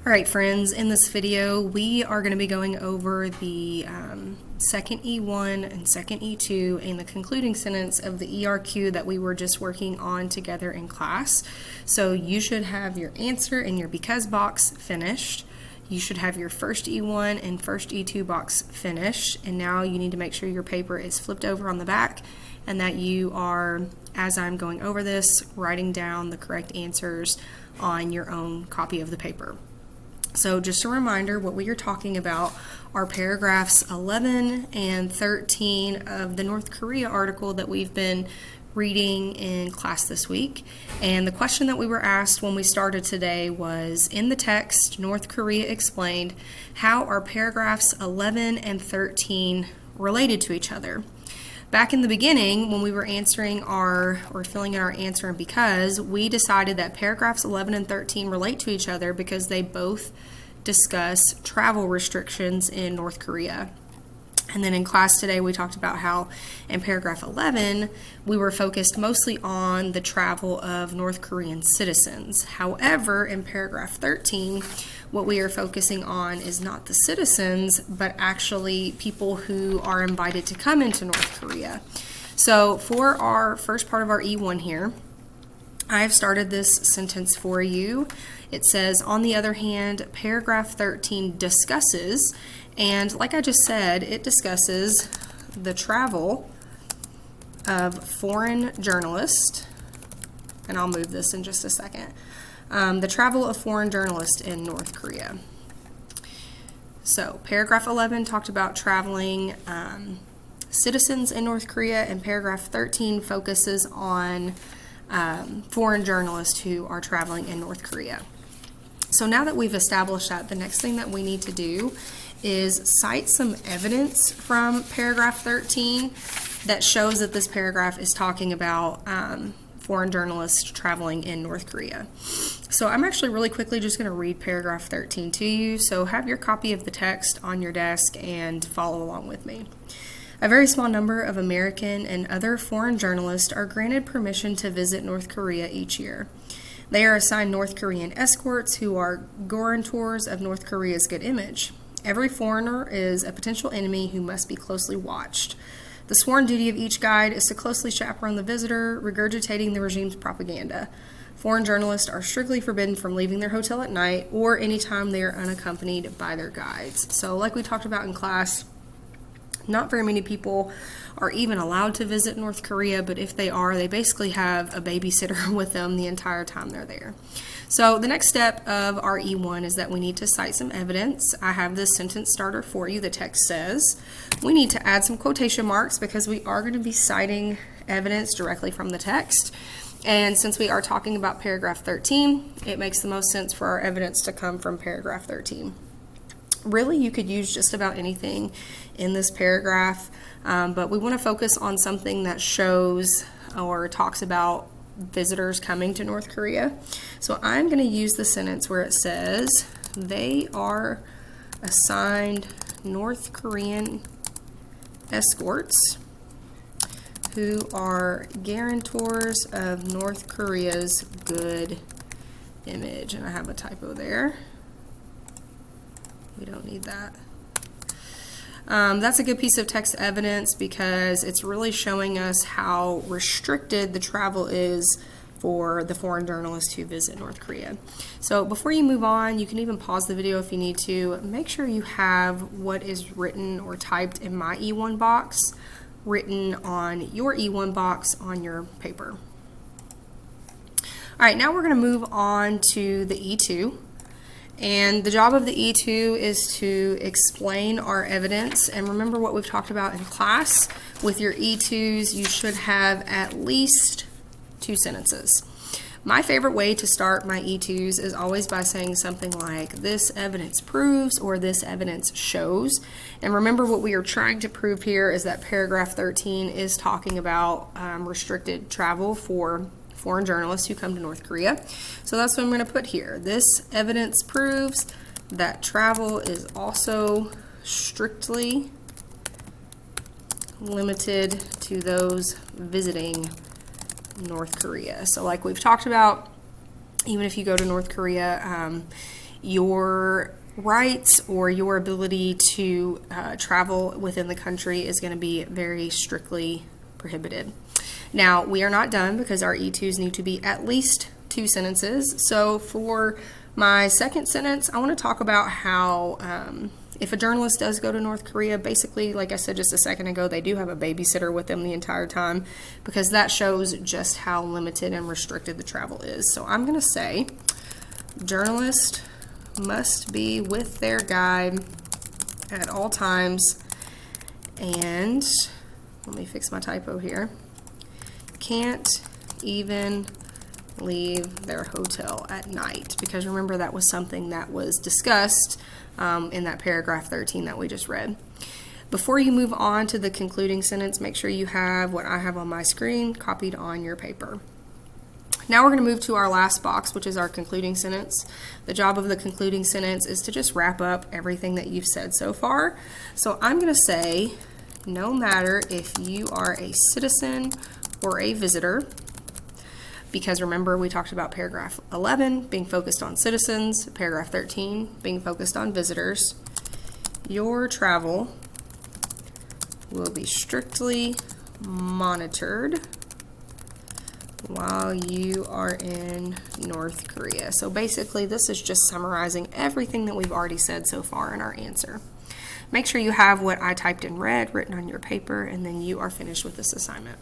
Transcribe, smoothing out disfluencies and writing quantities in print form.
All right, friends, in this video, we are going to be going over the second E1 and second E2 and the concluding sentence of the ERQ that we were just working on together in class. So you should have your answer in your because box finished. You should have your first E1 and first E2 box finished. And now you need to make sure your paper is flipped over on the back and that you are, as I'm going over this, writing down the correct answers on your own copy of the paper. So just a reminder, what we are talking about are paragraphs 11 and 13 of the North Korea article that we've been reading in class this week. And the question that we were asked when we started today was, in the text, North Korea explained, how are paragraphs 11 and 13 related to each other? Back in the beginning, when we were filling in our answer and because, we decided that paragraphs 11 and 13 relate to each other because they both discuss travel restrictions in North Korea. And then in class today, we talked about how in paragraph 11, we were focused mostly on the travel of North Korean citizens. However, in paragraph 13, what we are focusing on is not the citizens, but actually people who are invited to come into North Korea. So for our first part of our E1 here, I've started this sentence for you. It says, on the other hand, paragraph 13 discusses, and like I just said, it discusses the travel of foreign journalists, and I'll move this in just a second, the travel of foreign journalists in North Korea. So paragraph 11 talked about traveling citizens in North Korea, and paragraph 13 focuses on foreign journalists who are traveling in North Korea. So now that we've established that, the next thing that we need to do is cite some evidence from paragraph 13 that shows that this paragraph is talking about foreign journalists traveling in North Korea. So I'm actually really quickly just going to read paragraph 13 to you. So have your copy of the text on your desk and follow along with me. A very small number of American and other foreign journalists are granted permission to visit North Korea each year. They are assigned North Korean escorts who are guarantors of North Korea's good image. Every foreigner is a potential enemy who must be closely watched. The sworn duty of each guide is to closely chaperone the visitor, regurgitating the regime's propaganda. Foreign journalists are strictly forbidden from leaving their hotel at night or anytime they are unaccompanied by their guides. So like we talked about in class, not very many people are even allowed to visit North Korea, but if they are, they basically have a babysitter with them the entire time they're there. So the next step of our E1 is that we need to cite some evidence. I have this sentence starter for you. The text says we need to add some quotation marks because we are going to be citing evidence directly from the text. And since we are talking about paragraph 13, it makes the most sense for our evidence to come from paragraph 13. Really, you could use just about anything in this paragraph, but we want to focus on something that shows or talks about visitors coming to North Korea. So I'm going to use the sentence where it says, they are assigned North Korean escorts who are guarantors of North Korea's good image. And I have a typo there. We don't need that. That's a good piece of text evidence because it's really showing us how restricted the travel is for the foreign journalists who visit North Korea. So before you move on, you can even pause the video if you need to. Make sure you have what is written or typed in my E1 box written on your E1 box on your paper. All right, now we're going to move on to the E2. And the job of the E2 is to explain our evidence. And remember what we've talked about in class. With your E2s, you should have at least 2 sentences. My favorite way to start my E2s is always by saying something like, this evidence proves or this evidence shows. And remember what we are trying to prove here is that paragraph 13 is talking about restricted travel for foreign journalists who come to North Korea. So that's what I'm going to put here. This evidence proves that travel is also strictly limited to those visiting North Korea. So like we've talked about, even if you go to North Korea, your rights or your ability to travel within the country is going to be very strictly prohibited. Now, we are not done because our E2s need to be at least 2 sentences. So for my second sentence, I want to talk about how if a journalist does go to North Korea, basically, like I said just a second ago, they do have a babysitter with them the entire time, because that shows just how limited and restricted the travel is. So I'm going to say journalist must be with their guide at all times, and let me fix my typo here, can't even leave their hotel at night, because remember that was something that was discussed in that paragraph 13 that we just read. Before you move on to the concluding sentence, make sure you have what I have on my screen copied on your paper. Now we're going to move to our last box, which is our concluding sentence. The job of the concluding sentence is to just wrap up everything that you've said so far. So I'm going to say, no matter if you are a citizen or a visitor, because remember we talked about paragraph 11 being focused on citizens, paragraph 13 being focused on visitors, your travel will be strictly monitored while you are in North Korea. So basically this is just summarizing everything that we've already said so far in our answer. Make sure you have what I typed in red written on your paper, and then you are finished with this assignment.